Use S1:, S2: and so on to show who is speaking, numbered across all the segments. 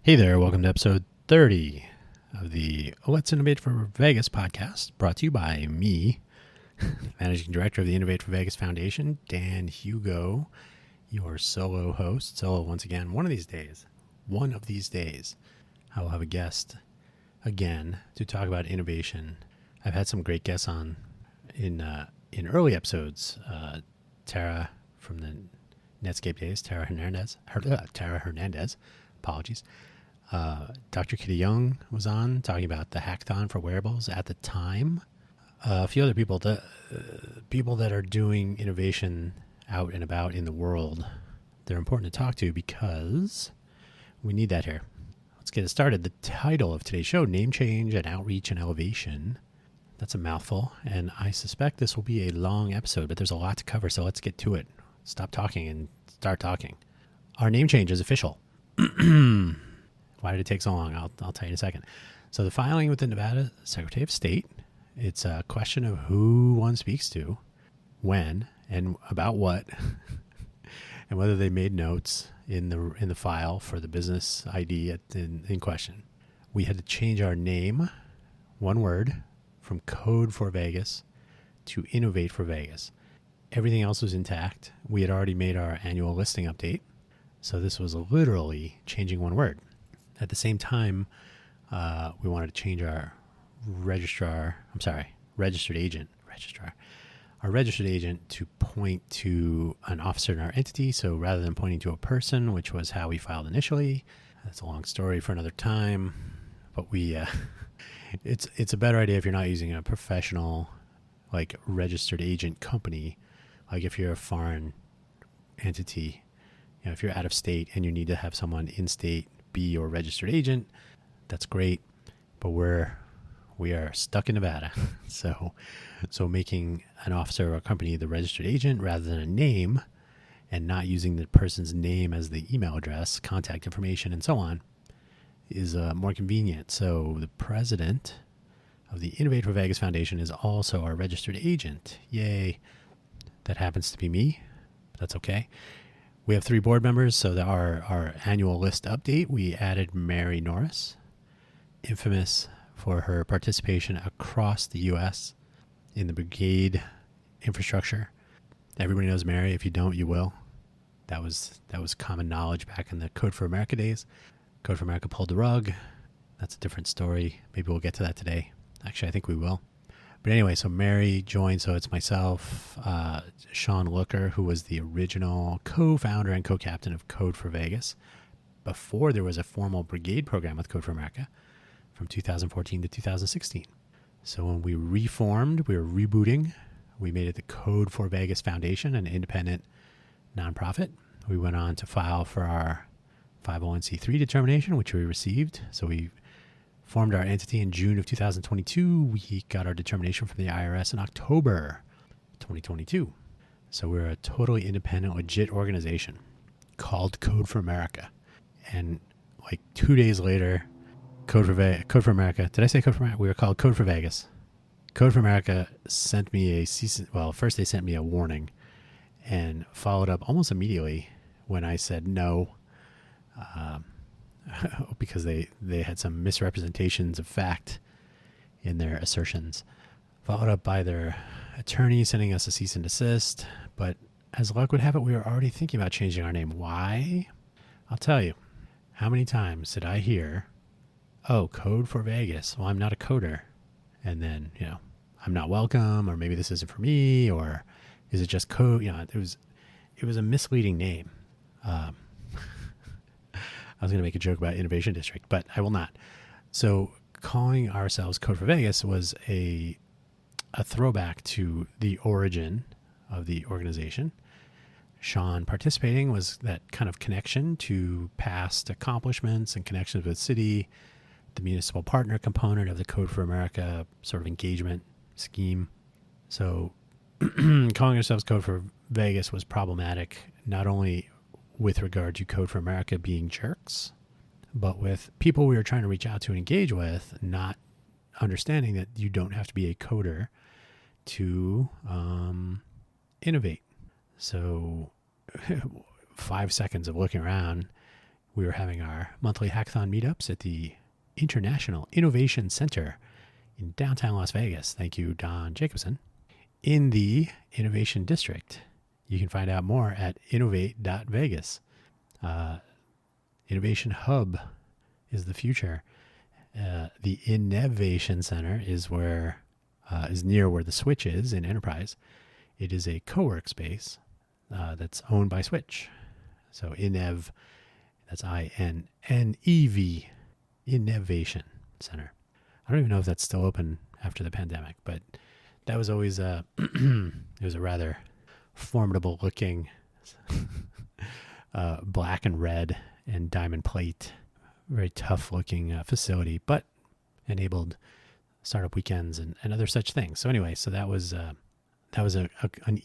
S1: Hey there, welcome to episode 30 of the Let's Innovate for Vegas podcast, brought to you by me, Managing Director of the Innovate for Vegas Foundation, Dan Hugo, your solo host. So once again, one of these days, I will have a guest again to talk about innovation. I've had some great guests on in early episodes. Tara from the Netscape days, Tara Hernandez, apologies. Dr. Kitty Young was on talking about the hackathon for wearables at the time. A few other people, people that are doing innovation out and about in the world, they're important to talk to because we need that here. Let's get it started. The title of today's show, Name Change and Outreach and Elevation. That's a mouthful, and I suspect this will be a long episode, but there's a lot to cover, so let's get to it. Stop talking and start talking. Our name change is official. Why did it take so long? I'll tell you in a second. So the filing with the Nevada Secretary of State, it's a question of who one speaks to, when, and about what, and whether they made notes in the file for the business ID in question. We had to change our name, one word, from Code for Vegas to Innovate for Vegas. Everything else was intact. We had already made our annual listing update, so this was literally changing one word. At the same time, we wanted to change our registered agent to point to an officer in our entity. So rather than pointing to a person, which was how we filed initially, that's a long story for another time. But it's a better idea if you're not using a professional, like registered agent company. Like if you're a foreign entity, if you're out of state and you need to have someone in state be your registered agent, that's great. But we are stuck in Nevada. So making an officer or a company the registered agent rather than a name, and not using the person's name as the email address, contact information, and so on, is more convenient. So the president of the Innovate for Vegas Foundation is also our registered agent. Yay. That happens to be me, but that's okay. We have 3 board members, so our annual list update, we added Mary Norris, infamous for her participation across the U.S. in the brigade infrastructure. Everybody knows Mary. If you don't, you will. That was common knowledge back in the Code for America days. Code for America pulled the rug. That's a different story. Maybe we'll get to that today. Actually, I think we will. But anyway, so Mary joined, so it's myself, Sean Looker, who was the original co-founder and co-captain of Code for Vegas before there was a formal brigade program with Code for America from 2014 to 2016. So when we reformed, we were rebooting. We made it the Code for Vegas Foundation, an independent nonprofit. We went on to file for our 501c3 determination, which we received. So we formed our entity in June of 2022. We got our determination from the IRS in October 2022. So we're a totally independent, legit organization called Code for America. And like 2 days later, Code for America. Did I say Code for America? We were called Code for Vegas. Code for America sent me first they sent me a warning and followed up almost immediately when I said no. Because they had some misrepresentations of fact in their assertions, followed up by their attorney sending us a cease and desist. But as luck would have it, we were already thinking about changing our name. Why? I'll tell you. How many times did I hear, oh, Code for Vegas. Well, I'm not a coder. And then, I'm not welcome, or maybe this isn't for me, or is it just code? It was a misleading name. I was going to make a joke about Innovation District, but I will not. So calling ourselves Code for Vegas was a throwback to the origin of the organization. Sean participating was that kind of connection to past accomplishments and connections with city, the municipal partner component of the Code for America sort of engagement scheme. So calling ourselves Code for Vegas was problematic, not only with regard to Code for America being jerks, but with people we were trying to reach out to and engage with, not understanding that you don't have to be a coder to innovate. So 5 seconds of looking around, we were having our monthly hackathon meetups at the International Innovation Center in downtown Las Vegas. Thank you, Don Jacobson. In the Innovation District. You can find out more at innovate.vegas. Innovation Hub is the future. The Innovation Center is near where the Switch is in Enterprise. It is a co-work space that's owned by Switch. So Inev, that's INNEV, Innovation Center. I don't even know if that's still open after the pandemic, but that was always it was a rather formidable looking black and red and diamond plate, very tough looking facility, but enabled startup weekends and other such things. So anyway, so that was an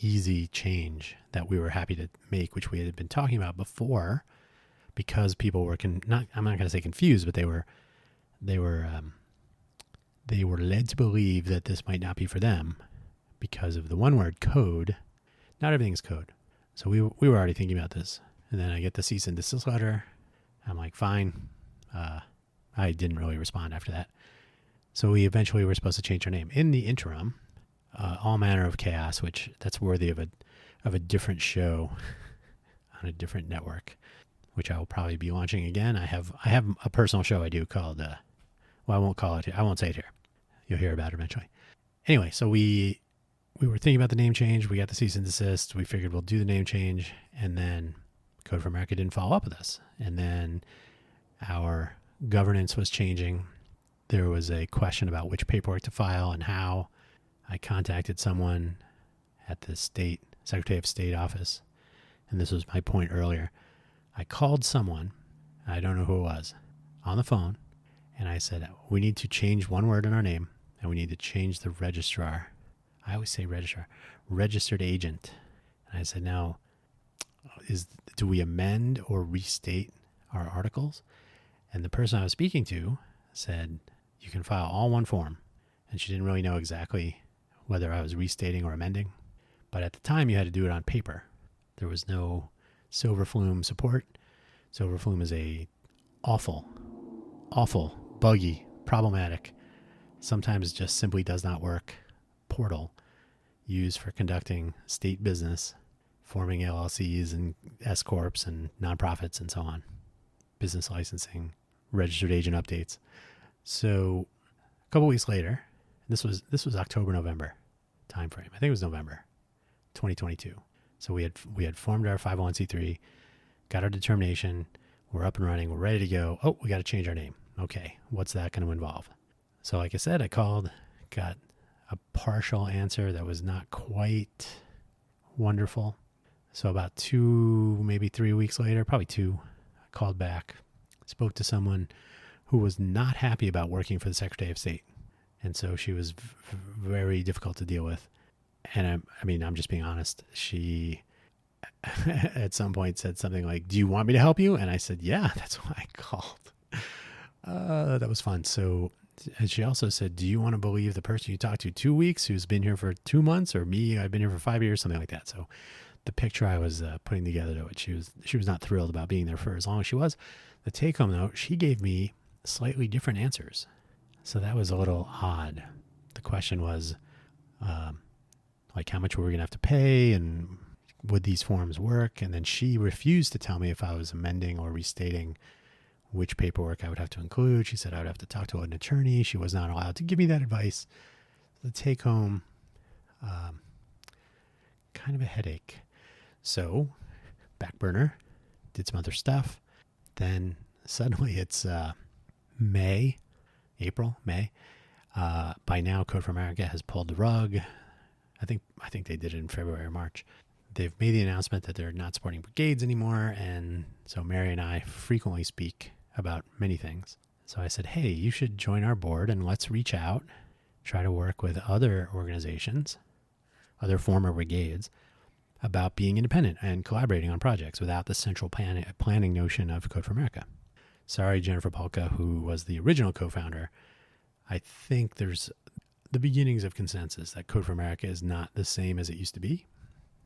S1: easy change that we were happy to make, which we had been talking about before, because people were I'm not going to say confused, but they were led to believe that this might not be for them because of the one word code. Not everything is code. So we were already thinking about this. And then I get the cease and desist letter. I'm like, fine. I didn't really respond after that. So we eventually were supposed to change our name. In the interim, all manner of chaos, which that's worthy of a different show on a different network, which I will probably be launching again. I have a personal show I do called, I won't call it here. I won't say it here. You'll hear about it eventually. Anyway, so we were thinking about the name change. We got the cease and desist. We figured we'll do the name change. And then Code for America didn't follow up with us. And then our governance was changing. There was a question about which paperwork to file and how. I contacted someone at the Secretary of State office. And this was my point earlier. I called someone, I don't know who it was, on the phone. And I said, we need to change one word in our name. And we need to change the registrar. I always say registrar, registered agent. And I said, now, do we amend or restate our articles? And the person I was speaking to said, you can file all one form. And she didn't really know exactly whether I was restating or amending. But at the time, you had to do it on paper. There was no Silverflume support. Silverflume is a awful, buggy, problematic, sometimes just simply does not work portal used for conducting state business, forming LLCs and S corps and nonprofits and so on, business licensing, registered agent updates. So a couple weeks later, this was October, November timeframe. I think it was November 2022. So we had formed our 501c3, got our determination, we're up and running, we're ready to go. Oh, we got to change our name. Okay, what's that going to involve? So like I said, I called, got a partial answer that was not quite wonderful. So about 2, maybe 3 weeks later, probably 2, I called back, spoke to someone who was not happy about working for the Secretary of State. And so she was very difficult to deal with. And I'm just being honest. She at some point said something like, do you want me to help you? And I said, yeah, that's why I called. That was fun. So, and she also said, do you want to believe the person you talked to 2 weeks who's been here for 2 months, or me, I've been here for 5 years, something like that. So the picture I was putting together to it, she was not thrilled about being there for as long as she was. The take home though, she gave me slightly different answers. So that was a little odd. The question was, like how much were we going to have to pay and would these forms work? And then she refused to tell me if I was amending or restating which paperwork I would have to include. She said I would have to talk to an attorney. She was not allowed to give me that advice. The take home, kind of a headache. So back burner, did some other stuff. Then suddenly it's May. By now, Code for America has pulled the rug. I think they did it in February or March. They've made the announcement that they're not supporting brigades anymore, and so Mary and I frequently speak about many things. So I said, hey, you should join our board and let's reach out, try to work with other organizations, other former brigades, about being independent and collaborating on projects without the central planning notion of Code for America. Sorry, Jennifer Polka, who was the original co-founder. I think there's the beginnings of consensus that Code for America is not the same as it used to be.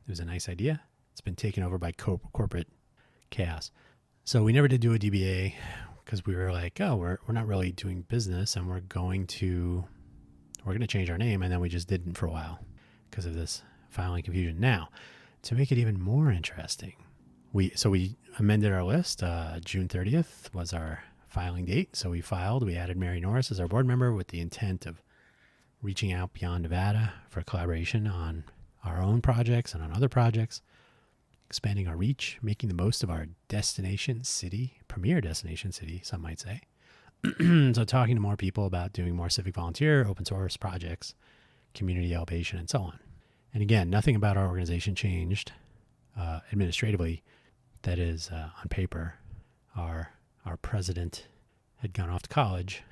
S1: It was a nice idea. It's been taken over by corporate chaos. So we never did do a DBA because we were like, oh, we're not really doing business, and we're going to change our name. And then we just didn't for a while because of this filing confusion. Now, to make it even more interesting, we amended our list. June 30th was our filing date. So we added Mary Norris as our board member with the intent of reaching out beyond Nevada for collaboration on our own projects and on other projects, expanding our reach, making the most of our premier destination city, some might say. So talking to more people about doing more civic volunteer, open source projects, community elevation, and so on. And again, nothing about our organization changed administratively. That is, on paper, our president had gone off to college.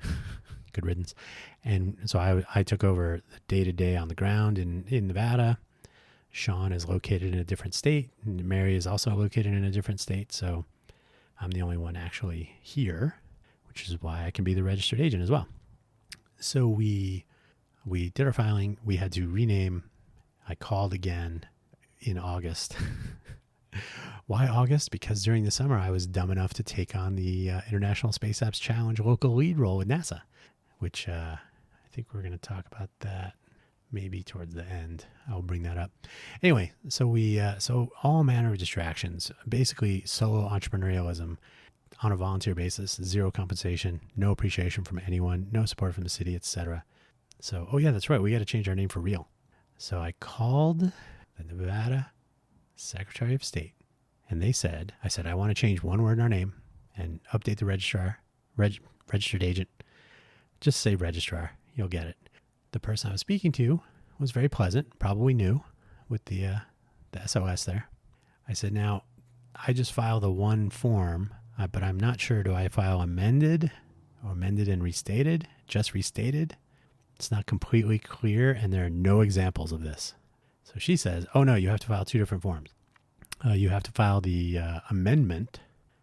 S1: Good riddance. And so I took over the day-to-day on the ground in Nevada. Sean is located in a different state, and Mary is also located in a different state. So I'm the only one actually here, which is why I can be the registered agent as well. So we did our filing. We had to rename. I called again in August. Why August? Because during the summer, I was dumb enough to take on the International Space Apps Challenge local lead role with NASA, which I think we're going to talk about that maybe towards the end. I'll bring that up. Anyway, so all manner of distractions, basically solo entrepreneurialism on a volunteer basis, zero compensation, no appreciation from anyone, no support from the city, etc. So, oh yeah, that's right. We got to change our name for real. So I called the Nevada Secretary of State, and I said, I want to change one word in our name and update the registered agent. Just say registrar. You'll get it. The person I was speaking to was very pleasant, probably new with the SOS there. I said, now, I just filed the one form, but I'm not sure. Do I file amended or amended and restated? Just restated? It's not completely clear, and there are no examples of this. So she says, oh no, you have to file two different forms. You have to file the amendment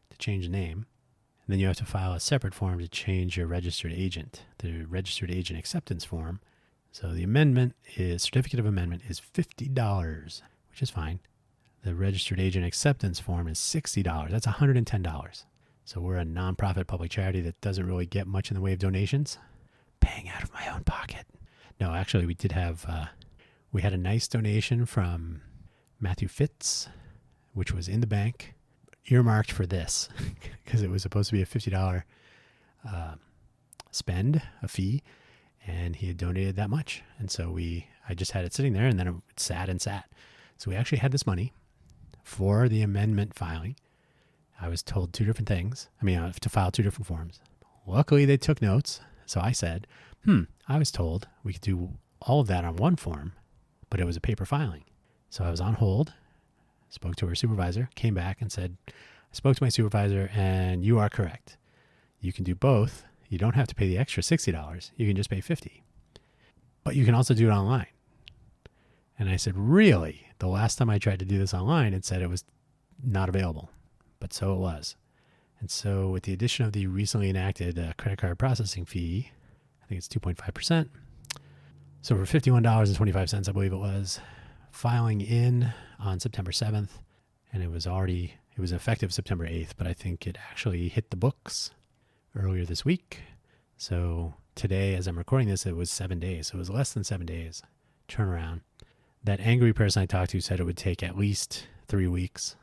S1: to change the name, and then you have to file a separate form to change your registered agent, the registered agent acceptance form. So the certificate of amendment is $50, which is fine. The registered agent acceptance form is $60. That's $110. So we're a nonprofit public charity that doesn't really get much in the way of donations. Paying out of my own pocket. No, actually, we did have, we had a nice donation from Matthew Fitz, which was in the bank, earmarked for this, because it was supposed to be a $50 spend, a fee, and he had donated that much. And so I just had it sitting there, and then it sat and sat. So we actually had this money for the amendment filing. I was told two different things. To file two different forms. Luckily, they took notes. So I said, I was told we could do all of that on one form, but it was a paper filing. So I was on hold, spoke to her supervisor, came back and said, I spoke to my supervisor, and you are correct. You can do both. You don't have to pay the extra $60. You can just pay $50. But you can also do it online. And I said, really? The last time I tried to do this online, it said it was not available. But so it was. And so with the addition of the recently enacted credit card processing fee, I think it's 2.5%. So for $51.25, I believe it was, filing in on September 7th, and it was effective September 8th, but I think it actually hit the books earlier this week. So today, as I'm recording this, it was 7 days. So it was less than 7 days turnaround. That angry person I talked to said it would take at least 3 weeks.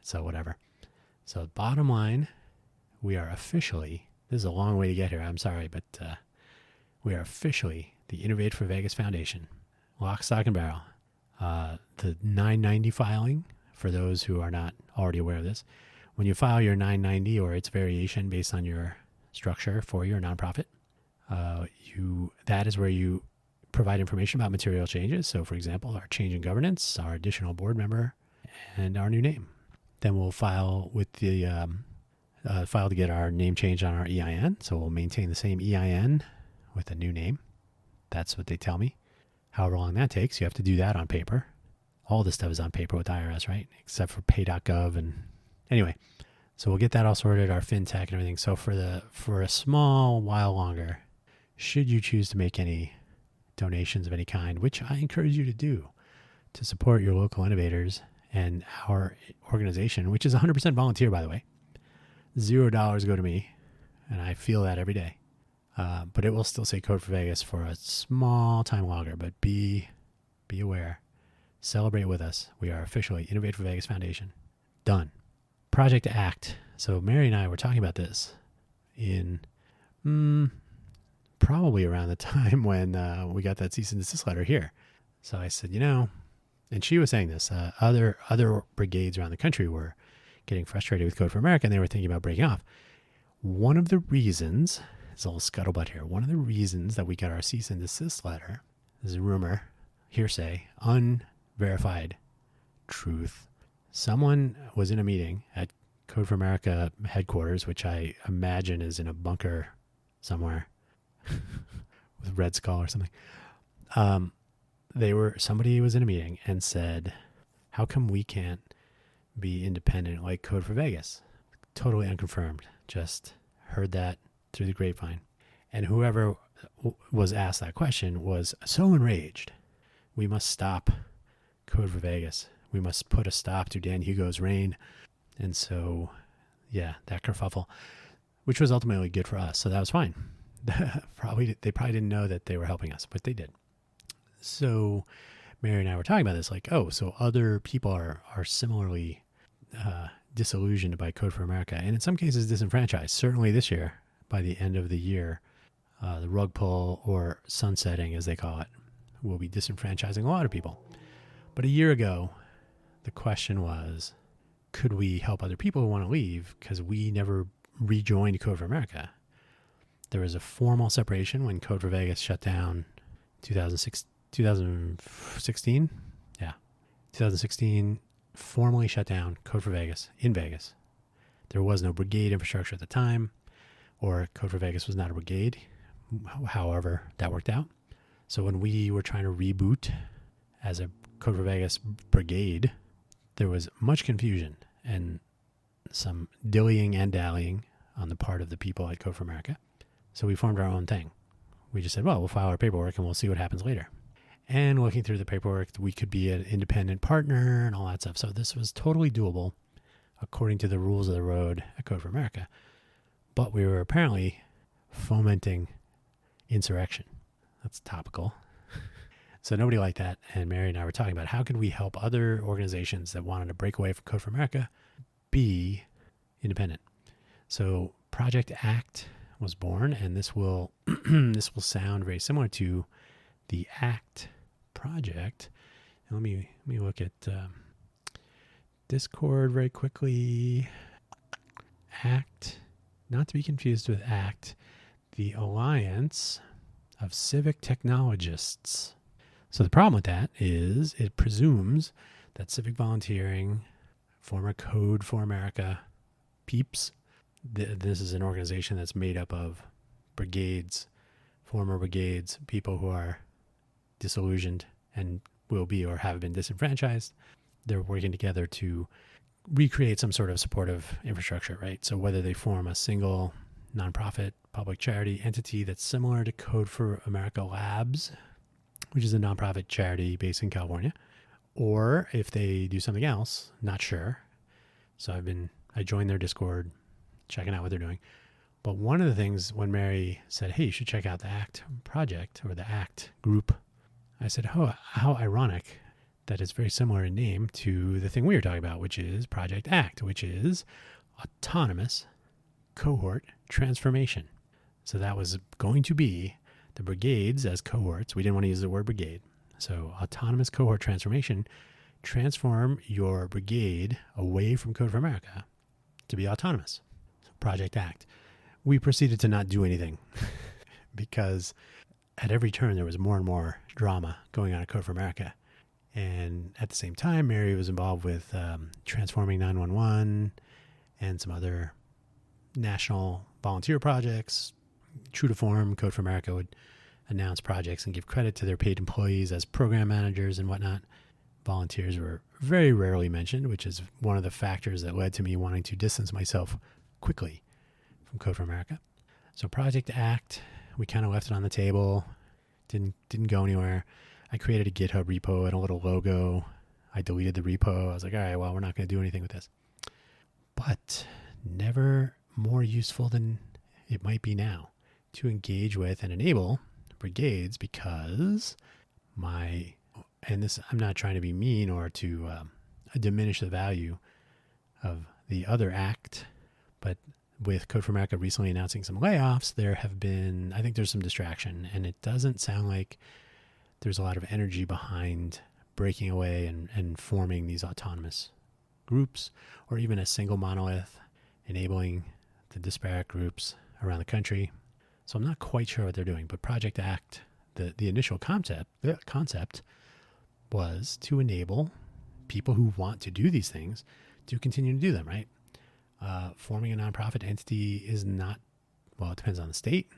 S1: So whatever. So bottom line, we are officially, this is a long way to get here, I'm sorry, but we are officially the Innovate for Vegas Foundation. Lock, stock, and barrel. The 990 filing, for those who are not already aware of this, when you file your 990 or its variation based on your structure for your nonprofit, that is where you provide information about material changes. So, for example, our change in governance, our additional board member, and our new name. Then we'll file with the file to get our name changed on our EIN. So we'll maintain the same EIN with a new name. That's what they tell me. However long that takes, you have to do that on paper. All this stuff is on paper with IRS, right? Except for pay.gov. And anyway, so we'll get that all sorted, our fintech and everything. So for a small while longer, should you choose to make any donations of any kind, which I encourage you to do, to support your local innovators and our organization, which is 100% volunteer, by the way. $0 go to me, and I feel that every day. But it will still say Code for Vegas for a small time longer. But be aware. Celebrate with us. We are officially Innovate for Vegas Foundation. Done. ProjectACT. So Mary and I were talking about this in probably around the time when we got that cease and desist letter here. So I said, and she was saying this, other brigades around the country were getting frustrated with Code for America, and they were thinking about breaking off. One of the reasons, there's a little scuttlebutt here, one of the reasons that we got our cease and desist letter, this is a rumor, hearsay, unverified truth. Someone was in a meeting at Code for America headquarters, which I imagine is in a bunker somewhere with Red Skull or something. Somebody was in a meeting and said, how come we can't be independent like Code for Vegas? Totally unconfirmed. Just heard that through the grapevine. And whoever was asked that question was so enraged. We must stop Code for Vegas. We must put a stop to Dan Hugo's reign. And so, yeah, that kerfuffle, which was ultimately good for us. So that was fine. They probably didn't know that they were helping us, but they did. So Mary and I were talking about this, like, so other people are similarly disillusioned by Code for America, and in some cases disenfranchised. Certainly this year, by the end of the year, the rug pull, or sunsetting as they call it, will be disenfranchising a lot of people. But a year ago, the question was, could we help other people who want to leave because we never rejoined Code for America? There was a formal separation when Code for Vegas shut down 2016. Yeah. 2016 formally shut down Code for Vegas in Vegas. There was no brigade infrastructure at the time, or Code for Vegas was not a brigade. However, that worked out. So when we were trying to reboot as a Code for Vegas brigade, there was much confusion and some dillying and dallying on the part of the people at Code for America. So we formed our own thing. We just said, well, we'll file our paperwork and we'll see what happens later. And looking through the paperwork, we could be an independent partner and all that stuff. So this was totally doable according to the rules of the road at Code for America. But we were apparently fomenting insurrection. That's topical. So nobody liked that. And Mary and I were talking about how could we help other organizations that wanted to break away from Code for America be independent. So ProjectACT was born, and this will sound very similar to the ACT project. And let me look at Discord very quickly. ACT, not to be confused with ACT, the Alliance of Civic Technologists. So the problem with that is it presumes that civic volunteering, former Code for America peeps, this is an organization that's made up of brigades, former brigades, people who are disillusioned and will be or have been disenfranchised. They're working together to recreate some sort of supportive infrastructure, right? So whether they form a single nonprofit public charity entity that's similar to Code for America Labs, which is a nonprofit charity based in California, or if they do something else, not sure. So I joined their Discord, checking out what they're doing. But one of the things when Mary said, hey, you should check out the ACT project or the ACT group, I said, oh, how ironic that it's very similar in name to the thing we were talking about, which is ProjectACT, which is autonomous cohort transformation. So that was going to be the brigades as cohorts. We didn't want to use the word brigade. So autonomous cohort transformation, transform your brigade away from Code for America to be autonomous. So ProjectACT. We proceeded to not do anything because at every turn there was more and more drama going on at Code for America. And at the same time, Mary was involved with transforming 911 and some other national volunteer projects. True to form, Code for America would announce projects and give credit to their paid employees as program managers and whatnot. Volunteers were very rarely mentioned, which is one of the factors that led to me wanting to distance myself quickly from Code for America. So ProjectACT, we kind of left it on the table, didn't go anywhere. I created a GitHub repo and a little logo. I deleted the repo. I was like, all right, well, we're not going to do anything with this. But never more useful than it might be now to engage with and enable brigades, because and this, I'm not trying to be mean or to diminish the value of the other act, but with Code for America recently announcing some layoffs, I think there's some distraction, and it doesn't sound like there's a lot of energy behind breaking away and forming these autonomous groups, or even a single monolith enabling the disparate groups around the country. So I'm not quite sure what they're doing, but ProjectACT, the initial concept was to enable people who want to do these things to continue to do them, right? Forming a nonprofit entity is not, well, it depends on the state,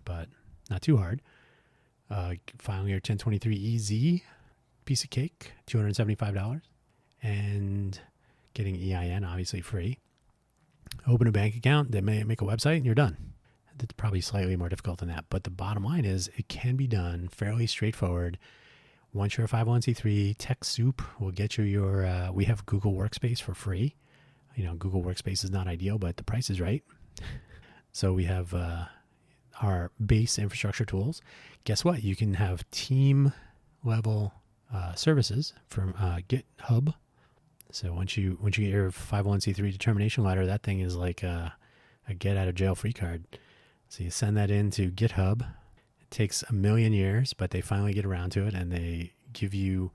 S1: but not too hard. Filing your 1023-EZ, piece of cake, $275, and getting EIN, obviously free. Open a bank account, then make a website, and you're done. That's probably slightly more difficult than that, but the bottom line is it can be done fairly straightforward. Once you're a 501c3, TechSoup will get you your, we have Google Workspace for free. Google Workspace is not ideal, but the price is right. So we have our base infrastructure tools. Guess what? You can have team level services from GitHub. So once you get your 501c3 determination letter, that thing is like a get out of jail free card. So you send that into GitHub. It takes a million years, but they finally get around to it, and they give you,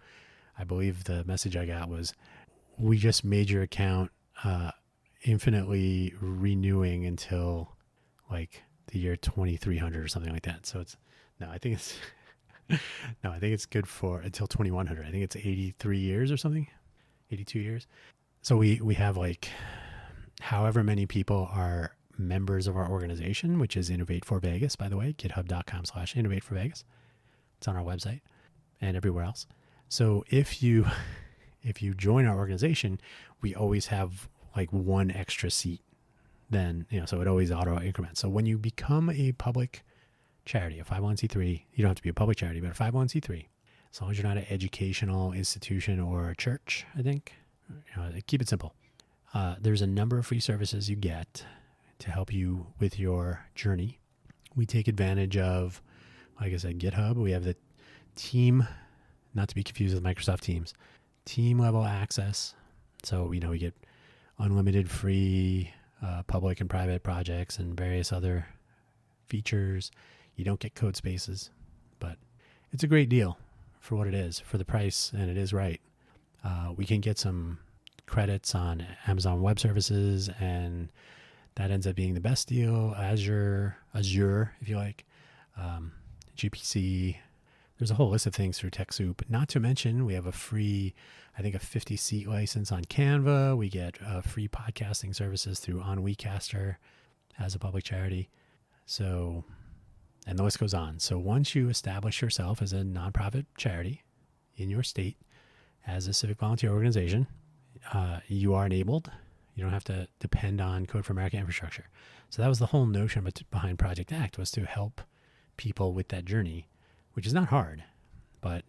S1: I believe the message I got was, we just made your account infinitely renewing until like the year 2300 or something like that. So I think it's good for until 2100. I think it's 83 years or something, 82 years. So we have like however many people are members of our organization, which is Innovate for Vegas, by the way, github.com/Innovate for Vegas. It's on our website and everywhere else. So if you join our organization, we always have like one extra seat. Then, so it always auto increments. So when you become a public charity, a 501c3, you don't have to be a public charity, but a 501c3, as long as you're not an educational institution or a church, I think, keep it simple. There's a number of free services you get to help you with your journey. We take advantage of, like I said, GitHub. We have the team, not to be confused with Microsoft Teams, team level access. So, we get unlimited free public and private projects and various other features. You don't get code spaces, but it's a great deal for what it is, for the price, and it is right. We can get some credits on Amazon Web Services, and that ends up being the best deal. Azure, if you like, GPC. There's a whole list of things through TechSoup. Not to mention, we have a free, I think, a 50-seat license on Canva. We get free podcasting services through OnWeCaster as a public charity. So, and the list goes on. So once you establish yourself as a nonprofit charity in your state, as a civic volunteer organization, you are enabled. You don't have to depend on Code for America infrastructure. So that was the whole notion behind ProjectACT, was to help people with that journey, which is not hard, but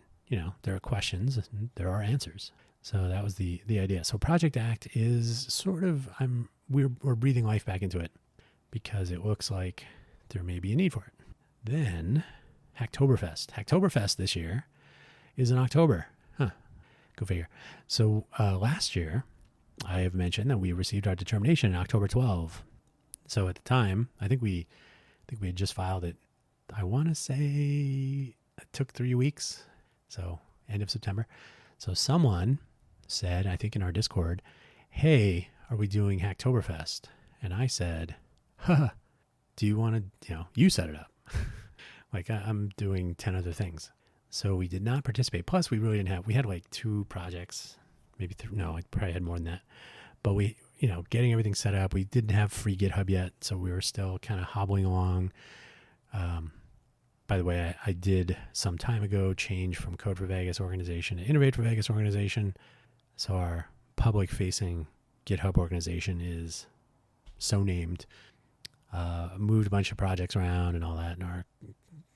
S1: there are questions and there are answers. So that was the idea. So ProjectACT is sort of, we're breathing life back into it because it looks like there may be a need for it. Then Hacktoberfest. Hacktoberfest this year is in October. Go figure. So last year, I have mentioned that we received our determination in October 12. So at the time, I think we had just filed it. I want to say it took 3 weeks. So end of September. So someone said, I think in our Discord, hey, are we doing Hacktoberfest? And I said, do you want to, you set it up. Like I'm doing 10 other things. So we did not participate. Plus we really didn't have, we had like 2 projects, maybe no, I probably had more than that. But we, getting everything set up, we didn't have free GitHub yet. So we were still kind of hobbling along. By the way, I did some time ago change from Code for Vegas organization to Innovate for Vegas organization. So our public facing GitHub organization is so named. Moved a bunch of projects around and all that, and our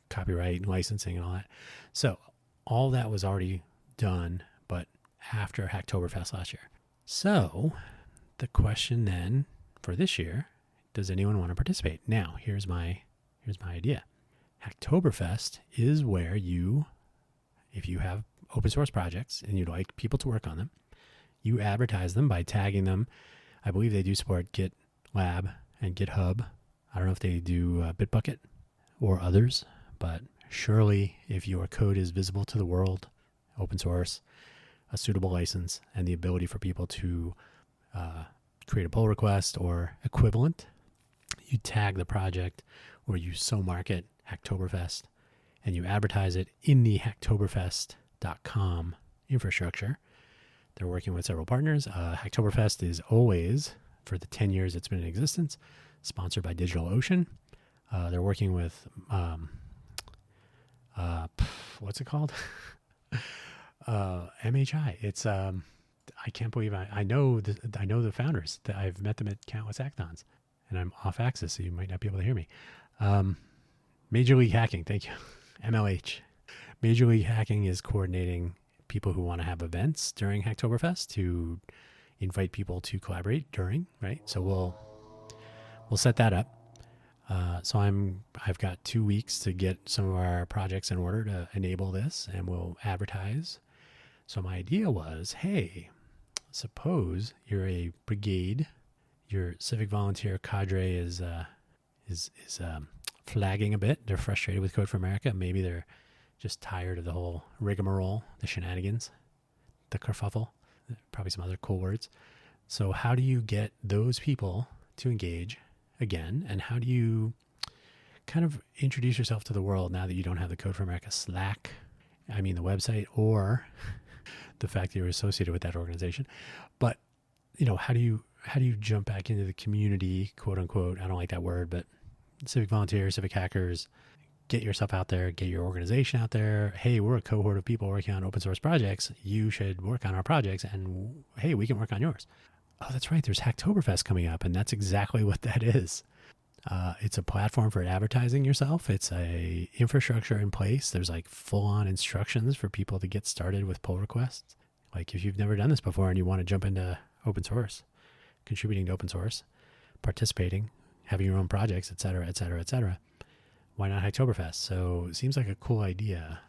S1: copyright and licensing and all that. So all that was already done, but after Hacktoberfest last year. So the question then for this year does anyone want to participate? Now, here's my idea. Hacktoberfest is where if you have open source projects and you'd like people to work on them, you advertise them by tagging them. I believe they do support GitLab and GitHub. I don't know if they do Bitbucket or others, but surely if your code is visible to the world, open source, a suitable license, and the ability for people to create a pull request or equivalent, you tag the project or you so market Hacktoberfest and you advertise it in the Hacktoberfest.com infrastructure. They're working with several partners. Hacktoberfest is always, for the 10 years it's been in existence, sponsored by DigitalOcean. They're working with, what's it called? MHI. It's, I can't believe I know the founders. That I've met them at countless hackathons, and I'm off axis, so you might not be able to hear me. Major League Hacking, thank you. MLH. Major League Hacking is coordinating people who want to have events during Hacktoberfest to invite people to collaborate during, right? So we'll set that up. So I've got 2 weeks to get some of our projects in order to enable this, and we'll advertise. So my idea was, hey, suppose you're a brigade, your civic volunteer cadre is flagging a bit. They're frustrated with Code for America. Maybe they're just tired of the whole rigmarole, the shenanigans, the kerfuffle, probably some other cool words. So how do you get those people to engage again? And how do you kind of introduce yourself to the world now that you don't have the Code for America Slack, the website, or the fact that you're associated with that organization? But, how do you jump back into the community, quote unquote? I don't like that word, but civic volunteers, civic hackers, get yourself out there, get your organization out there. Hey, we're a cohort of people working on open source projects. You should work on our projects, and hey, we can work on yours. Oh, that's right. There's Hacktoberfest coming up, and that's exactly what that is. It's a platform for advertising yourself. It's a infrastructure in place. There's like full-on instructions for people to get started with pull requests. Like if you've never done this before and you want to jump into open source, contributing to open source, participating, having your own projects, et cetera, et cetera, et cetera, why not Hacktoberfest? So it seems like a cool idea.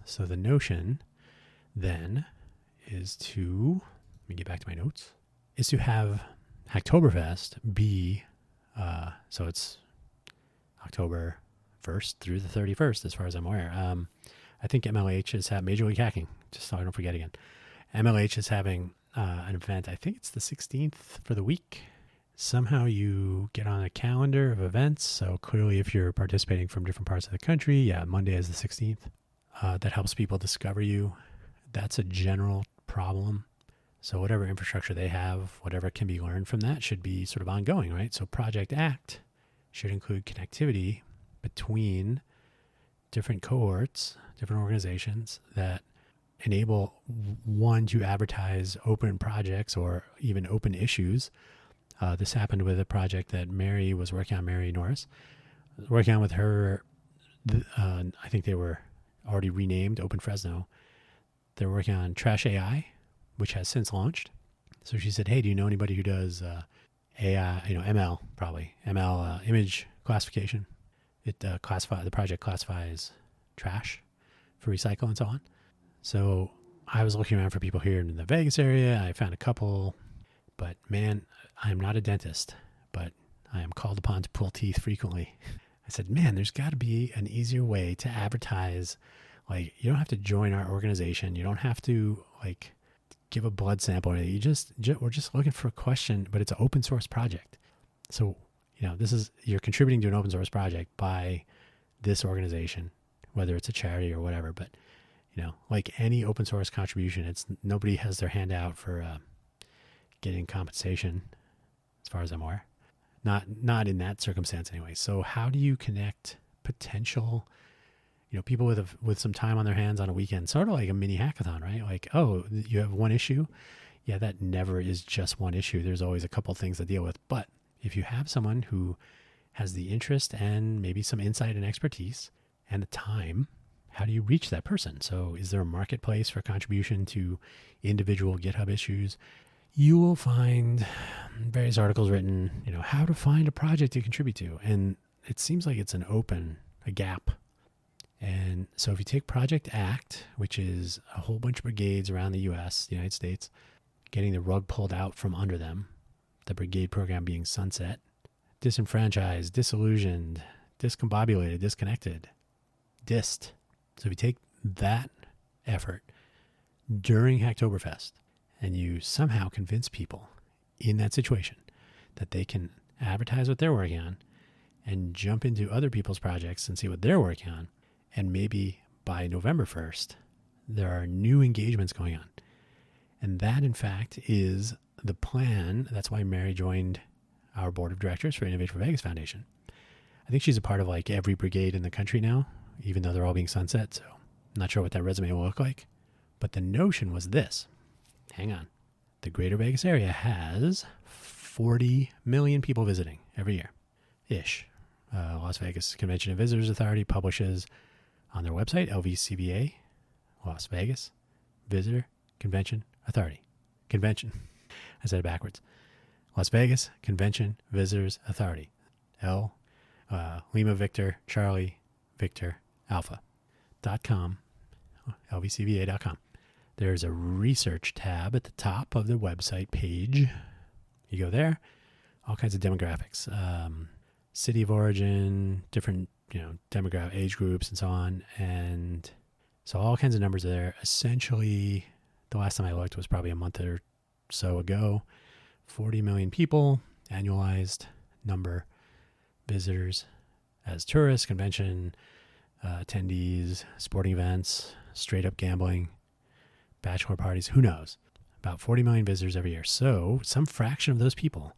S1: So the notion then is to, let me get back to my notes, is to have Hacktoberfest be, so it's October 1st through the 31st, as far as I'm aware. I think MLH is having Major League Hacking, just so I don't forget again. MLH is having an event, I think it's the 16th for the week. Somehow you get on a calendar of events. So clearly if you're participating from different parts of the country, Monday is the 16th. That helps people discover you. That's a general problem. So whatever infrastructure they have, whatever can be learned from that should be sort of ongoing, right? So ProjectACT should include connectivity between different cohorts, different organizations that enable one to advertise open projects or even open issues. This happened with a project that Mary was working on, Mary Norris, working on with her. I think they were already renamed Open Fresno. They're working on Trash AI, which has since launched. So she said, hey, do you know anybody who does AI, ML, probably, ML image classification? The project classifies trash for recycle and so on. So I was looking around for people here in the Vegas area. I found a couple, but man, I'm not a dentist, but I am called upon to pull teeth frequently. I said, man, there's got to be an easier way to advertise. Like, you don't have to join our organization. You don't have to give a blood sample or anything. We're just looking for a question, but it's an open source project. So, you're contributing to an open source project by this organization, whether it's a charity or whatever. But, like any open source contribution, nobody has their hand out for getting compensation, as far as I'm aware. Not in that circumstance anyway. So how do you connect potential, people with some time on their hands on a weekend, sort of like a mini hackathon, right? Like, oh, you have one issue. Yeah, that never is just one issue. There's always a couple things to deal with. But if you have someone who has the interest and maybe some insight and expertise and the time, how do you reach that person? So is there a marketplace for contribution to individual GitHub issues? you will find various articles written, how to find a project to contribute to. And it seems like it's a gap. And so if you take ProjectACT, which is a whole bunch of brigades around the US, the United States, getting the rug pulled out from under them, the brigade program being sunset, disenfranchised, disillusioned, discombobulated, disconnected, dissed. So if you take that effort during Hacktoberfest and you somehow convince people in that situation that they can advertise what they're working on and jump into other people's projects and see what they're working on, and maybe by November 1st, there are new engagements going on. And that, in fact, is the plan. That's why Mary joined our board of directors for Innovate for Vegas Foundation. I think she's a part of like every brigade in the country now, even though they're all being sunset. So I'm not sure what that resume will look like. But the notion was this. Hang on. The greater Vegas area has 40 million people visiting every year-ish. Las Vegas Convention and Visitors Authority publishes on their website, LVCVA, Las Vegas Visitor Convention Authority. Convention. I said it backwards. Las Vegas Convention Visitors Authority. Lima Victor Charlie Victor Alpha.com, LVCVA.com. There's a research tab at the top of the website page. You go there, all kinds of demographics, city of origin, different, demographic age groups and so on. And so all kinds of numbers are there. Essentially, the last time I looked was probably a month or so ago. 40 million people, annualized number, visitors as tourists, convention attendees, sporting events, straight up gambling, bachelor parties, who knows? About 40 million visitors every year. So some fraction of those people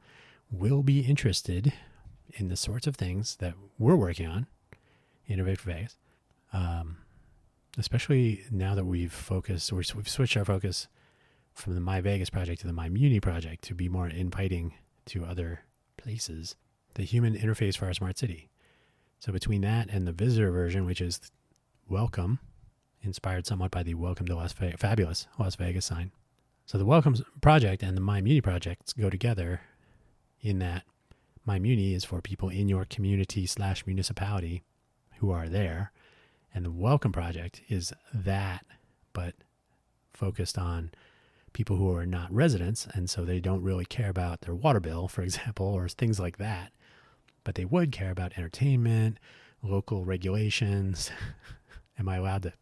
S1: will be interested in the sorts of things that we're working on, Innovate for Vegas, especially now that we've switched our focus from the My Vegas project to the My Muni project to be more inviting to other places, the human interface for our smart city. So between that and the visitor version, which is welcome, inspired somewhat by the Welcome to Fabulous Las Vegas sign. So the Welcome project and the My Muni projects go together in that My Muni is for people in your community/municipality who are there. And the Welcome project is that, but focused on people who are not residents, and so they don't really care about their water bill, for example, or things like that. But they would care about entertainment, local regulations. Am I allowed to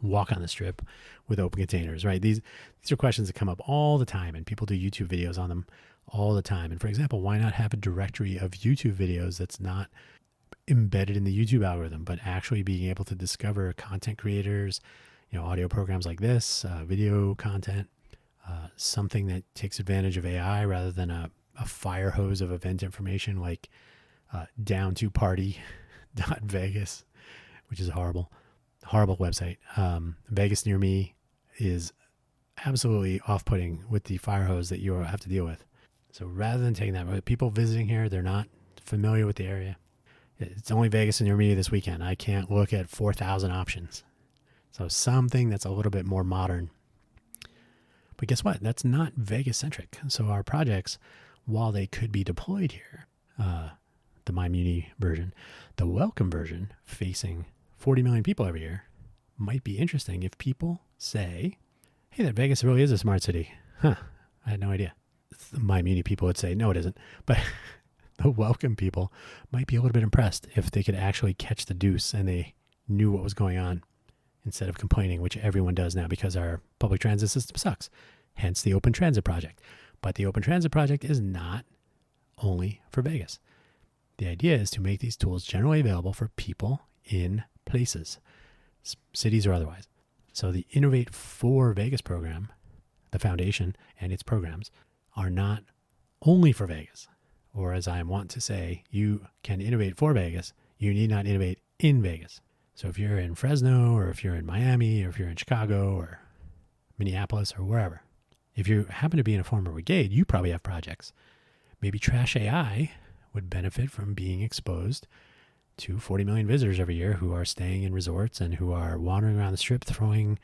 S1: walk on the strip with open containers, right? These are questions that come up all the time, and people do YouTube videos on them all the time. And for example, why not have a directory of YouTube videos that's not embedded in the YouTube algorithm, but actually being able to discover content creators, audio programs like this, video content, something that takes advantage of AI rather than a fire hose of event information like down to party.vegas, which is a horrible website. Vegas Near Me is absolutely off-putting with the fire hose that you have to deal with. So rather than taking that, people visiting here, they're not familiar with the area. It's only Vegas Near Me this weekend. I can't look at 4,000 options. So something that's a little bit more modern. But guess what? That's not Vegas-centric. So our projects, while they could be deployed here, the My Muni version, the Welcome version, facing 40 million people every year, might be interesting if people say, hey, that Vegas really is a smart city. I had no idea. The My Muni people would say, no, it isn't. But the Welcome people might be a little bit impressed if they could actually catch the deuce and they knew what was going on instead of complaining, which everyone does now because our public transit system sucks. Hence the Open Transit Project. But the Open Transit Project is not only for Vegas. The idea is to make these tools generally available for people in places, cities or otherwise. So the Innovate for Vegas program, the foundation and its programs, are not only for Vegas. Or as I want to say, you can innovate for Vegas. You need not innovate in Vegas. So if you're in Fresno or if you're in Miami or if you're in Chicago or Minneapolis or wherever, if you happen to be in a former brigade, you probably have projects. Maybe Trash AI would benefit from being exposed to 40 million visitors every year who are staying in resorts and who are wandering around the strip throwing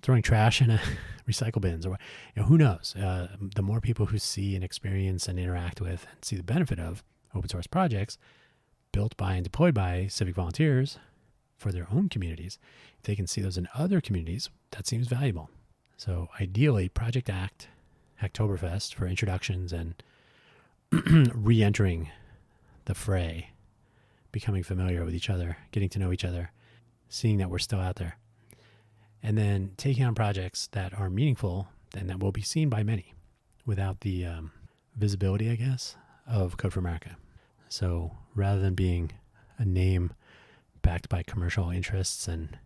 S1: throwing trash in a recycle bins, or who knows? The more people who see and experience and interact with and see the benefit of open source projects built by and deployed by civic volunteers for their own communities, if they can see those in other communities, that seems valuable. So ideally, ProjectACT, Hacktoberfest for introductions and re-entering the fray, becoming familiar with each other, getting to know each other, seeing that we're still out there, and then taking on projects that are meaningful and that will be seen by many without the visibility, I guess, of Code for America. So rather than being a name backed by commercial interests and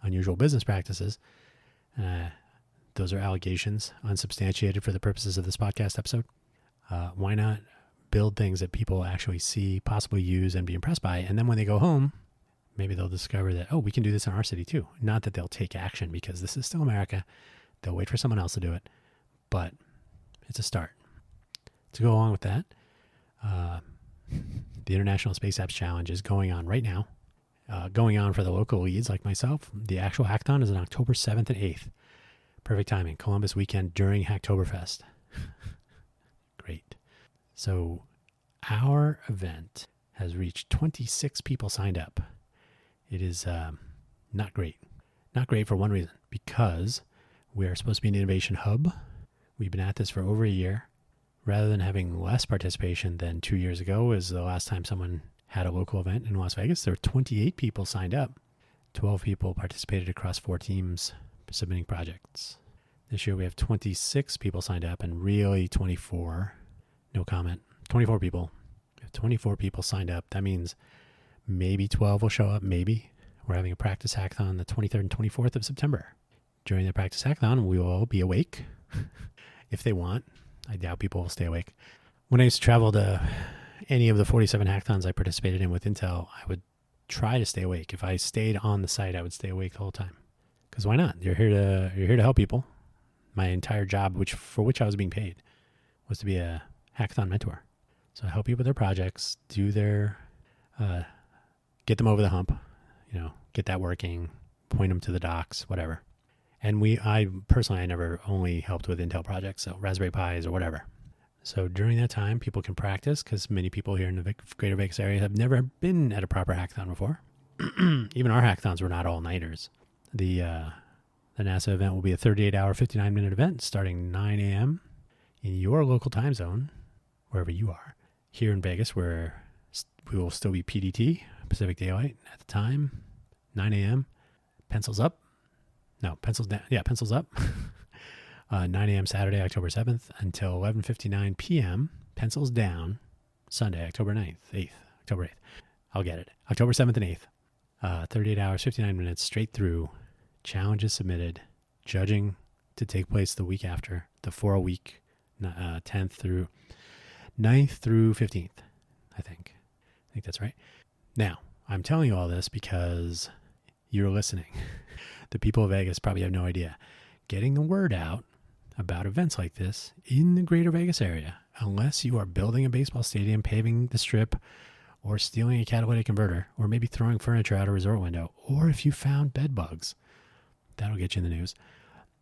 S1: unusual business practices, those are allegations, unsubstantiated for the purposes of this podcast episode. Why not build things that people actually see, possibly use, and be impressed by? And then when they go home, maybe they'll discover that, we can do this in our city too. Not that they'll take action, because this is still America. They'll wait for someone else to do it. But it's a start. To go along with that, the International Space Apps Challenge is going on right now. Going on for the local leads like myself. The actual hackathon is on October 7th and 8th. Perfect timing. Columbus weekend during Hacktoberfest. Great. So our event has reached 26 people signed up. It is not great. Not great for one reason. Because we are supposed to be an innovation hub. We've been at this for over a year. Rather than having less participation than 2 years ago, is the last time someone had a local event in Las Vegas. There were 28 people signed up. 12 people participated across 4 teams submitting projects. This year we have 26 people signed up and really 24, no comment, 24 people. We have 24 people signed up. That means maybe 12 will show up, maybe. We're having a practice hackathon the 23rd and 24th of September. During the practice hackathon, we will all be awake if they want. I doubt people will stay awake. When I used to travel to any of the 47 hackathons I participated in with Intel, I would try to stay awake. If I stayed on the site, I would stay awake the whole time. Because why not? You're here to help people. My entire job, for which I was being paid, was to be a hackathon mentor. So I help people with their projects, do their, get them over the hump, get that working, point them to the docs, whatever. And I never only helped with Intel projects, so Raspberry Pis or whatever. So during that time, people can practice, because many people here in the greater Vegas area have never been at a proper hackathon before. Even our hackathons were not all-nighters. The NASA event will be a 38-hour, 59-minute event starting 9 a.m. in your local time zone, wherever you are. Here in Vegas, where we will still be PDT, Pacific Daylight, at the time, 9 a.m. Pencils up. No, pencils down. Yeah, pencils up. 9 a.m. Saturday, October 7th until 11:59 p.m. Pencils down. Sunday, October 8th. I'll get it. October 7th and 8th. 38 hours, 59 minutes straight through. Challenges submitted. Judging to take place the week after. The 4-week, 10th through 9th through 15th, I think. I think that's right. Now, I'm telling you all this because you're listening. The people of Vegas probably have no idea. Getting the word out about events like this in the greater Vegas area, unless you are building a baseball stadium, paving the strip, or stealing a catalytic converter, or maybe throwing furniture out a resort window, or if you found bed bugs, that'll get you in the news.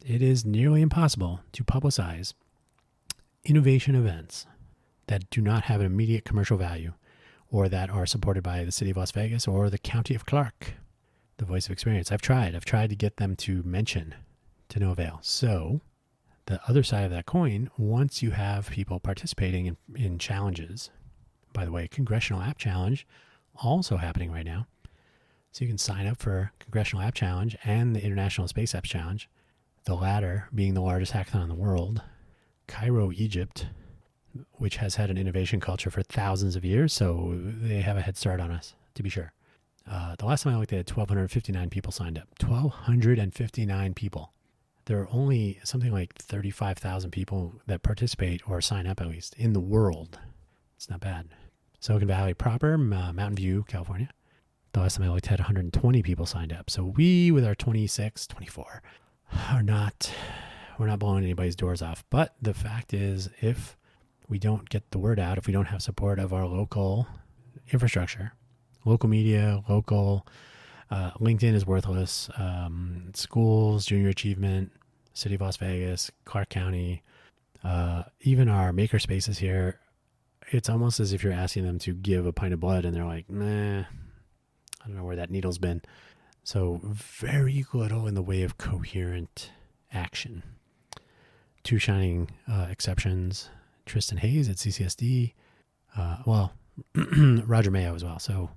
S1: It is nearly impossible to publicize innovation events that do not have an immediate commercial value, or that are supported by the city of Las Vegas or the county of Clark, the voice of experience. I've tried to get them to mention, to no avail. So the other side of that coin, once you have people participating in challenges, by the way, Congressional App Challenge also happening right now. So you can sign up for Congressional App Challenge and the International Space Apps Challenge, the latter being the largest hackathon in the world. Cairo, Egypt, which has had an innovation culture for thousands of years, so they have a head start on us, to be sure. The last time I looked at it, 1,259 people signed up. 1,259 people. There are only something like 35,000 people that participate or sign up, at least, in the world. It's not bad. Silicon Valley proper, Mountain View, California. The last time I looked, had 120 people signed up. So we, with our 26, 24, we're not blowing anybody's doors off. But the fact is, if we don't get the word out, if we don't have support of our local infrastructure, local media, local LinkedIn is worthless. Schools, junior achievement, City of Las Vegas, Clark County, even our maker spaces here, it's almost as if you're asking them to give a pint of blood and they're like, nah, I don't know where that needle's been. So very little in the way of coherent action. Two shining exceptions, Tristan Hayes at CCSD, Roger Mayo as well. So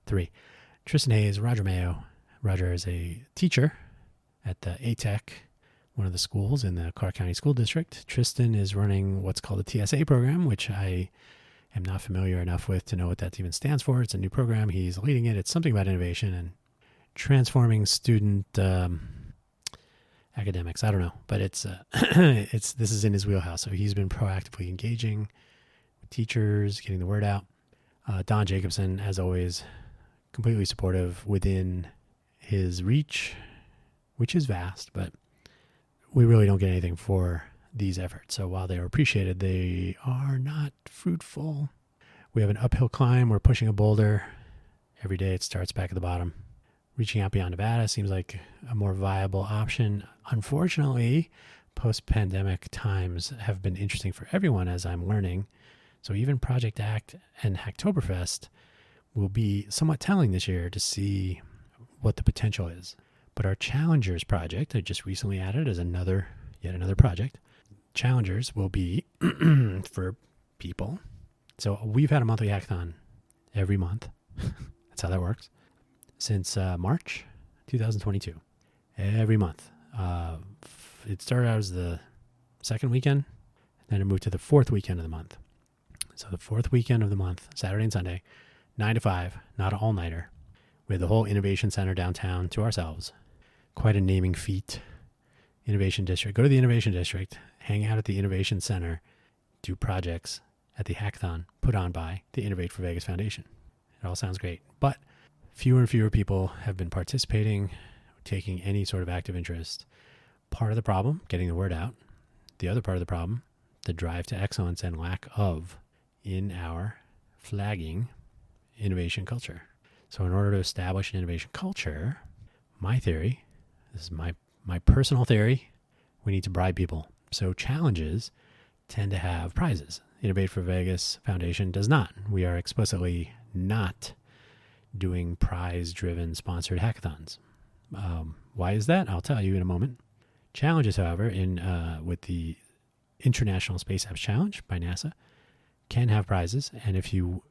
S1: 3. Tristan Hayes, Roger Mayo. Roger is a teacher at the ATEC, one of the schools in the Clark County School District. Tristan is running what's called the TSA program, which I am not familiar enough with to know what that even stands for. It's a new program. He's leading it. It's something about innovation and transforming student academics. I don't know, but it's this is in his wheelhouse. So he's been proactively engaging with teachers, getting the word out. Don Jacobson, as always, completely supportive within his reach, which is vast, but we really don't get anything for these efforts. So while they are appreciated, they are not fruitful. We have an uphill climb. We're pushing a boulder. Every day it starts back at the bottom. Reaching out beyond Nevada seems like a more viable option. Unfortunately, post-pandemic times have been interesting for everyone, as I'm learning. So even ProjectACT and Hacktoberfest will be somewhat telling this year to see what the potential is. But our Challengers project, I just recently added as yet another project. Challengers will be for people. So we've had a monthly hackathon every month. That's how that works. Since March 2022. Every month. It started out as the second weekend, then it moved to the fourth weekend of the month. So the fourth weekend of the month, Saturday and Sunday, 9 to 5, not an all-nighter. We had the whole Innovation Center downtown to ourselves. Quite a naming feat. Innovation District. Go to the Innovation District, hang out at the Innovation Center, do projects at the hackathon put on by the Innovate for Vegas Foundation. It all sounds great, but fewer and fewer people have been participating, taking any sort of active interest. Part of the problem, getting the word out. The other part of the problem, the drive to excellence and lack of in our flagging innovation culture. So in order to establish an innovation culture, my theory, this is my personal theory, we need to bribe people. So challenges tend to have prizes. Innovate for Vegas Foundation does not. We are explicitly not doing prize-driven sponsored hackathons. Why is that? I'll tell you in a moment. Challenges, however, with the International Space Apps Challenge by NASA, can have prizes, and if you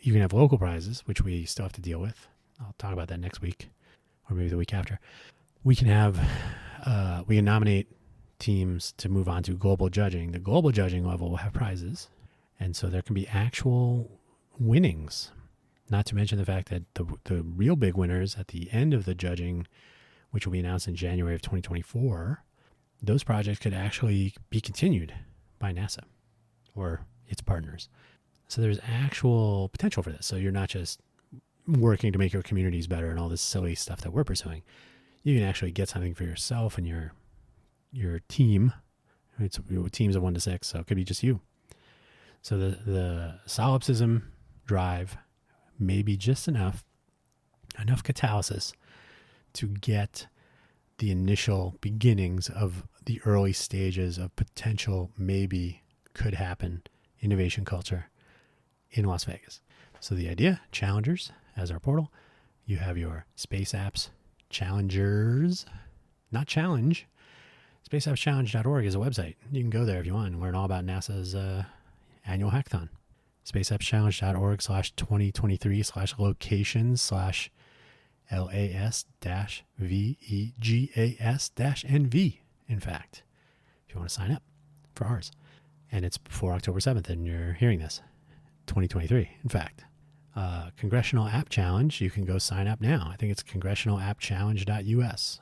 S1: can have local prizes, which we still have to deal with. I'll talk about that next week, or maybe the week after. We can nominate teams to move on to global judging. The global judging level will have prizes, and so there can be actual winnings. Not to mention the fact that the real big winners at the end of the judging, which will be announced in January of 2024, those projects could actually be continued by NASA or its partners. So there's actual potential for this. So you're not just working to make your communities better and all this silly stuff that we're pursuing. You can actually get something for yourself and your team. It's teams of 1 to 6, so it could be just you. So the solipsism drive may be just enough catalysis to get the initial beginnings of the early stages of potential maybe could happen innovation culture in Las Vegas. So the idea, Challengers as our portal, you have your Space Apps Challengers, not challenge. SpaceAppsChallenge.org is a website. You can go there if you want and learn all about NASA's annual hackathon. SpaceAppsChallenge.org/2023/locations/LAS-VEGAS-NV, in fact, if you want to sign up for ours. And it's before October 7th, and you're hearing this, 2023, in fact. Congressional App Challenge, you can go sign up now. I think it's congressionalappchallenge.us.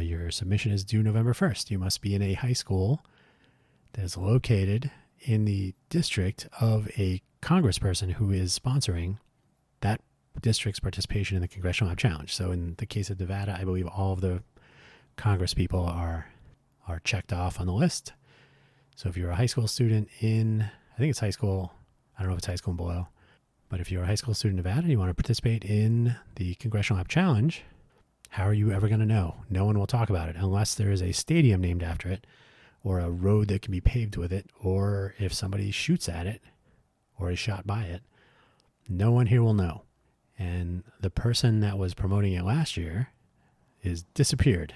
S1: Your submission is due November 1st. You must be in a high school that is located in the district of a congressperson who is sponsoring that district's participation in the Congressional App Challenge. So in the case of Nevada, I believe all of the Congress people are checked off on the list. So if you're a high school student I think it's high school, I don't know if it's high school and below, But if you're a high school student in Nevada and you want to participate in the Congressional App Challenge, how are you ever going to know? No one will talk about it unless there is a stadium named after it, or a road that can be paved with it, or if somebody shoots at it or is shot by it. No one here will know. And the person that was promoting it last year is disappeared,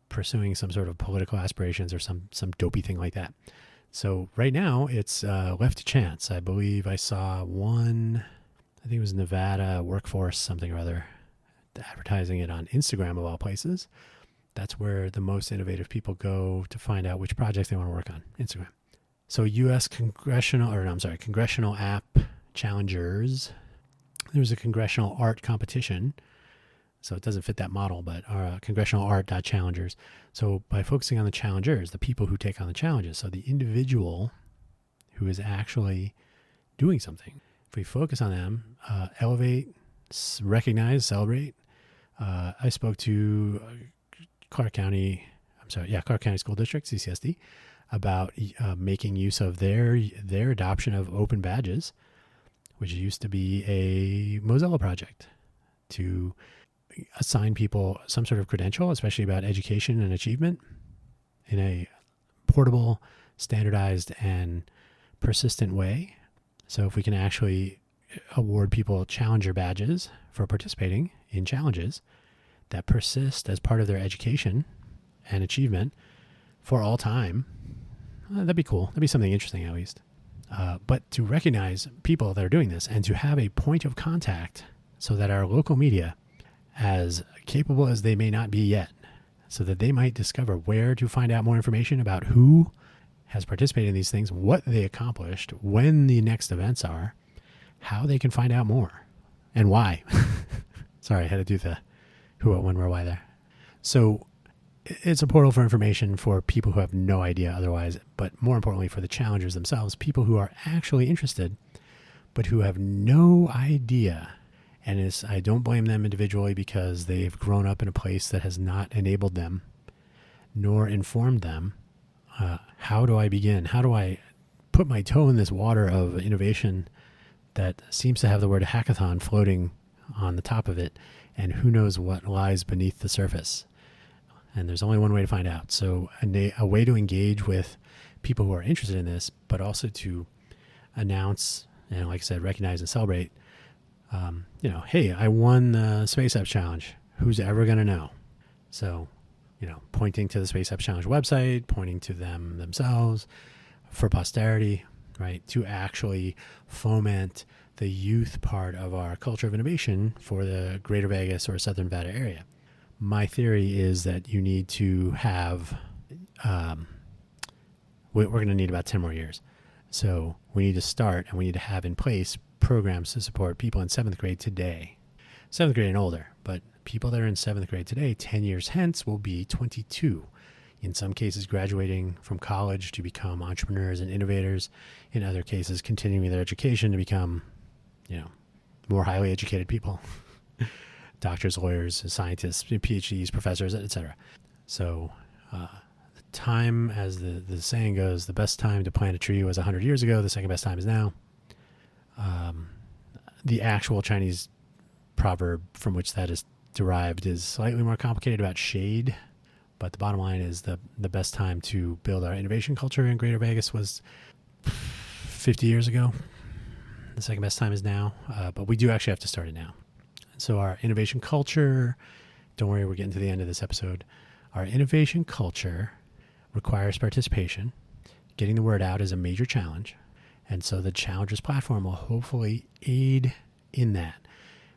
S1: pursuing some sort of political aspirations or some dopey thing like that. So right now it's left to chance. I believe I saw one, I think it was Nevada Workforce something or other, advertising it on Instagram of all places. That's where the most innovative people go to find out which projects they want to work on, Instagram. So U.S. Congressional App Challengers. There was a Congressional Art competition. So it doesn't fit that model, but our Congressional Art.Challengers. So by focusing on the challengers, the people who take on the challenges, so the individual who is actually doing something, if we focus on them, elevate, recognize, celebrate. I spoke to Clark County School District, CCSD, about making use of their adoption of open badges, which used to be a Mozilla project, to assign people some sort of credential, especially about education and achievement, in a portable, standardized, and persistent way. So if we can actually award people challenger badges for participating in challenges that persist as part of their education and achievement for all time, that'd be cool. That'd be something interesting, at least. But to recognize people that are doing this and to have a point of contact so that our local media, as capable as they may not be yet, so that they might discover where to find out more information about who has participated in these things, what they accomplished, when the next events are, how they can find out more, and why. Sorry, I had to do the who, what, when, where, why there. So it's a portal for information for people who have no idea otherwise, but more importantly for the challengers themselves, people who are actually interested, but who have no idea. And I don't blame them individually, because they've grown up in a place that has not enabled them, nor informed them. How do I begin? How do I put my toe in this water of innovation that seems to have the word hackathon floating on the top of it, and who knows what lies beneath the surface? And there's only one way to find out. So a way to engage with people who are interested in this, but also to announce and, like I said, recognize and celebrate, hey, I won the Space Apps Challenge. Who's ever going to know? So, pointing to the Space Apps Challenge website, pointing to them themselves for posterity, right? To actually foment the youth part of our culture of innovation for the Greater Vegas or Southern Nevada area. My theory is that you need to have, we're going to need about 10 more years. So we need to start, and we need to have in place programs to support people in 7th grade today. 7th grade and older, but people that are in 7th grade today, 10 years hence, will be 22. In some cases, graduating from college to become entrepreneurs and innovators. In other cases, continuing their education to become, more highly educated people. Doctors, lawyers, scientists, PhDs, professors, etc. So the time, as the saying goes, the best time to plant a tree was 100 years ago. The second best time is now. The actual Chinese proverb from which that is derived is slightly more complicated about shade. But the bottom line is the best time to build our innovation culture in Greater Vegas was 50 years ago. The second best time is now. But we do actually have to start it now. So our innovation culture, don't worry, we're getting to the end of this episode. Our innovation culture requires participation. Getting the word out is a major challenge. And so the Challengers platform will hopefully aid in that.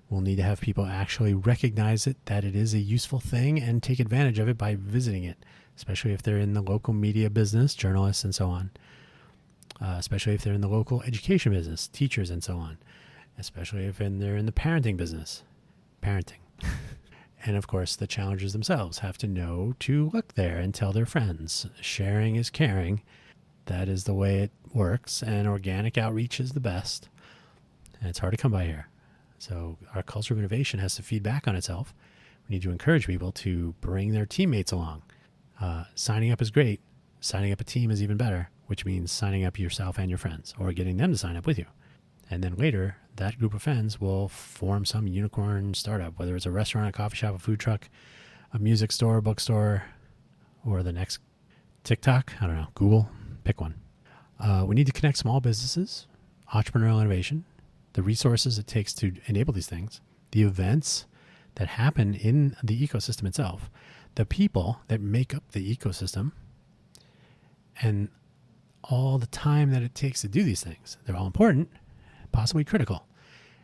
S1: We'll need to have people actually recognize it, that it is a useful thing, and take advantage of it by visiting it, especially if they're in the local media business, journalists and so on. Especially if they're in the local education business, teachers and so on. Especially if they're in the parenting business, parenting. And of course, the challengers themselves have to know to look there and tell their friends. Sharing is caring. That is the way it works, and organic outreach is the best. And it's hard to come by here. So our culture of innovation has to feed back on itself. We need to encourage people to bring their teammates along. Signing up is great. Signing up a team is even better, which means signing up yourself and your friends, or getting them to sign up with you. And then later, that group of friends will form some unicorn startup, whether it's a restaurant, a coffee shop, a food truck, a music store, a bookstore, or the next TikTok. I don't know, Google, pick one. We need to connect small businesses, entrepreneurial innovation, the resources it takes to enable these things, the events that happen in the ecosystem itself, the people that make up the ecosystem, and all the time that it takes to do these things. They're all important, possibly critical.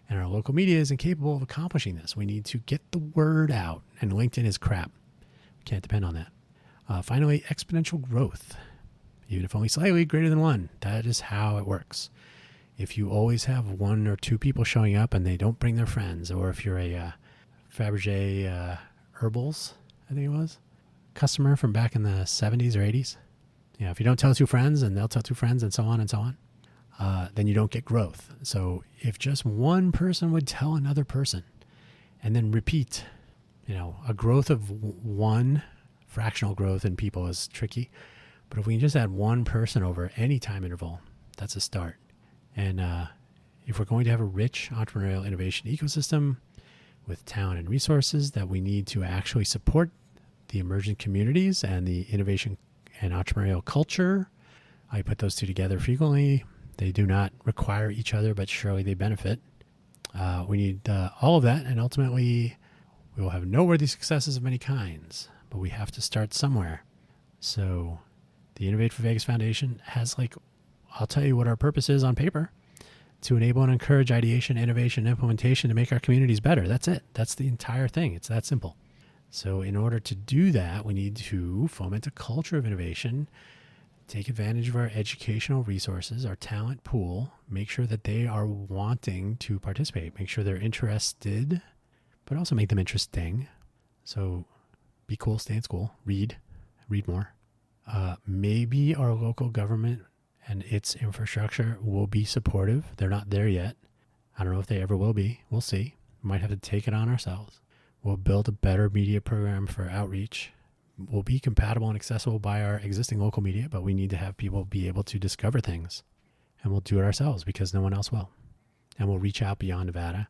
S1: And our local media is incapable of accomplishing this. We need to get the word out, and LinkedIn is crap. We can't depend on that. Finally, exponential growth, even if only slightly greater than one. That is how it works. If you always have one or two people showing up and they don't bring their friends, or if you're a Fabergé Herbals, I think it was, customer from back in the 70s or 80s, if you don't tell two friends and they'll tell two friends and so on, then you don't get growth. So if just one person would tell another person and then repeat, a growth of one, fractional growth in people is tricky. But if we can just add one person over any time interval, that's a start. And if we're going to have a rich entrepreneurial innovation ecosystem with talent and resources, that we need to actually support the emergent communities and the innovation and entrepreneurial culture. I put those two together frequently. They do not require each other, but surely they benefit. We need all of that, and ultimately we will have noteworthy successes of many kinds, but we have to start somewhere. So the Innovate for Vegas Foundation has, I'll tell you what our purpose is on paper: to enable and encourage ideation, innovation, and implementation to make our communities better. That's it. That's the entire thing. It's that simple. So in order to do that, we need to foment a culture of innovation, take advantage of our educational resources, our talent pool, make sure that they are wanting to participate, make sure they're interested, but also make them interesting. So be cool, stay in school, read more. Maybe our local government and its infrastructure will be supportive. They're not there yet. I don't know if they ever will be. We'll see. We might have to take it on ourselves. We'll build a better media program for outreach. We'll be compatible and accessible by our existing local media, but we need to have people be able to discover things. And we'll do it ourselves because no one else will. And we'll reach out beyond Nevada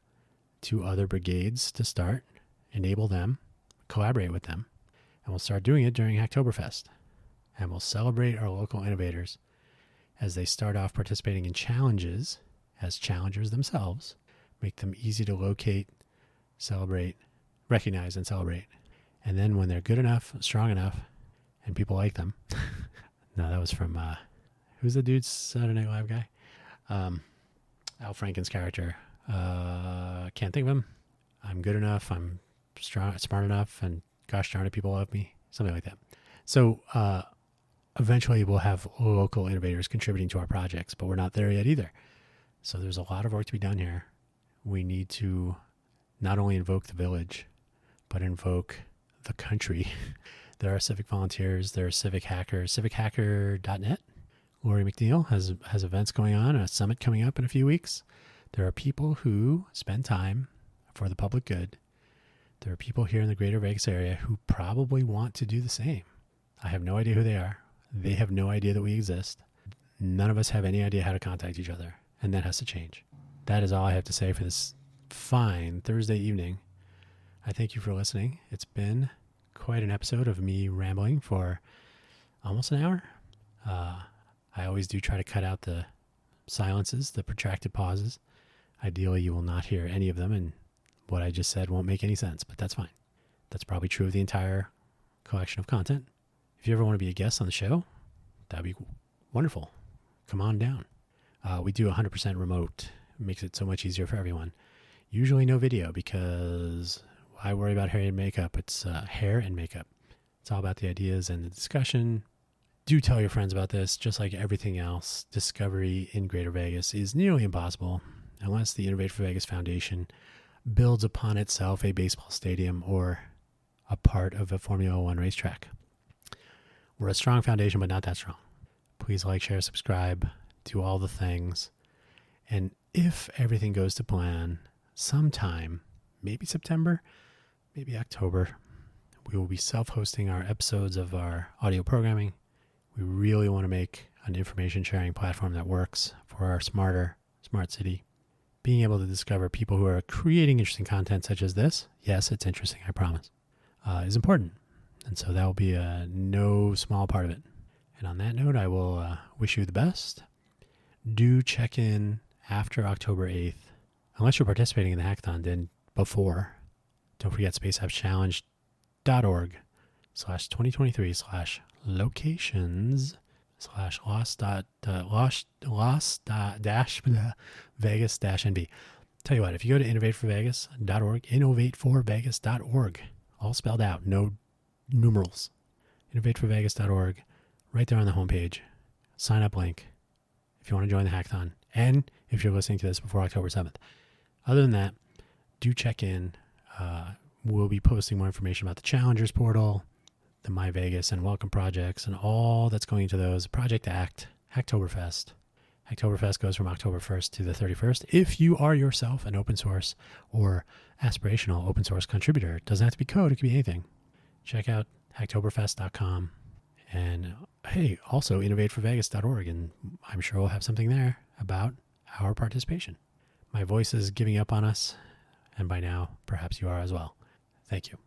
S1: to other brigades to start, enable them, collaborate with them. And we'll start doing it during Hacktoberfest. And we'll celebrate our local innovators as they start off participating in challenges as challengers themselves, make them easy to locate, celebrate, recognize, and celebrate. And then when they're good enough, strong enough, and people like them. No, that was from, who's the dude's Saturday Night Live guy? Al Franken's character. Can't think of him. I'm good enough, I'm smart enough, and gosh darn it, people love me. Something like that. So eventually we'll have local innovators contributing to our projects, but we're not there yet either. So there's a lot of work to be done here. We need to not only invoke the village, but invoke the country. There are civic volunteers, there are civic hackers, civichacker.net. Lori McNeil has events going on, a summit coming up in a few weeks. There are people who spend time for the public good. There are people here in the greater Vegas area who probably want to do the same. I have no idea who they are. They have no idea that we exist. None of us have any idea how to contact each other, and that has to change. That is all I have to say for this fine Thursday evening. I thank you for listening. It's been quite an episode of me rambling for almost an hour. I always do try to cut out the silences, the protracted pauses. Ideally, you will not hear any of them, and what I just said won't make any sense, but that's fine. That's probably true of the entire collection of content. If you ever want to be a guest on the show, that'd be wonderful. Come on down. We do 100% remote. It makes it so much easier for everyone. Usually no video because I worry about hair and makeup. It's hair and makeup. It's all about the ideas and the discussion. Do tell your friends about this. Just like everything else, discovery in Greater Vegas is nearly impossible unless the Innovate for Vegas Foundation builds upon itself a baseball stadium or a part of a Formula One racetrack. We're a strong foundation, but not that strong. Please like, share, subscribe, do all the things. And if everything goes to plan, sometime, maybe September, maybe October, we will be self-hosting our episodes of our audio programming. We really want to make an information sharing platform that works for our smart city. being able to discover people who are creating interesting content such as this, yes, it's interesting, I promise, is important. And so that will be no small part of it. And on that note, I will wish you the best. Do check in after October 8th, unless you're participating in the hackathon, then before. Don't forget spaceapps.challenge.org/2023/locations/Las-Vegas-NV. Tell you what, if you go to innovateforvegas.org, innovateforvegas.org, all spelled out, no numerals, innovateforvegas.org, right there on the homepage, sign up link if you want to join the hackathon, and if you're listening to this before October 7th. Other than that, do check in. We'll be posting more information about the Challengers portal, the My Vegas and Welcome projects, and all that's going into those. ProjectACT, Hacktoberfest. Hacktoberfest goes from October 1st to the 31st. If you are yourself an open source or aspirational open source contributor, it doesn't have to be code, it could be anything. Check out hacktoberfest.com. And hey, also innovateforvegas.org, and I'm sure we'll have something there about our participation. My voice is giving up on us, and by now, perhaps you are as well. Thank you.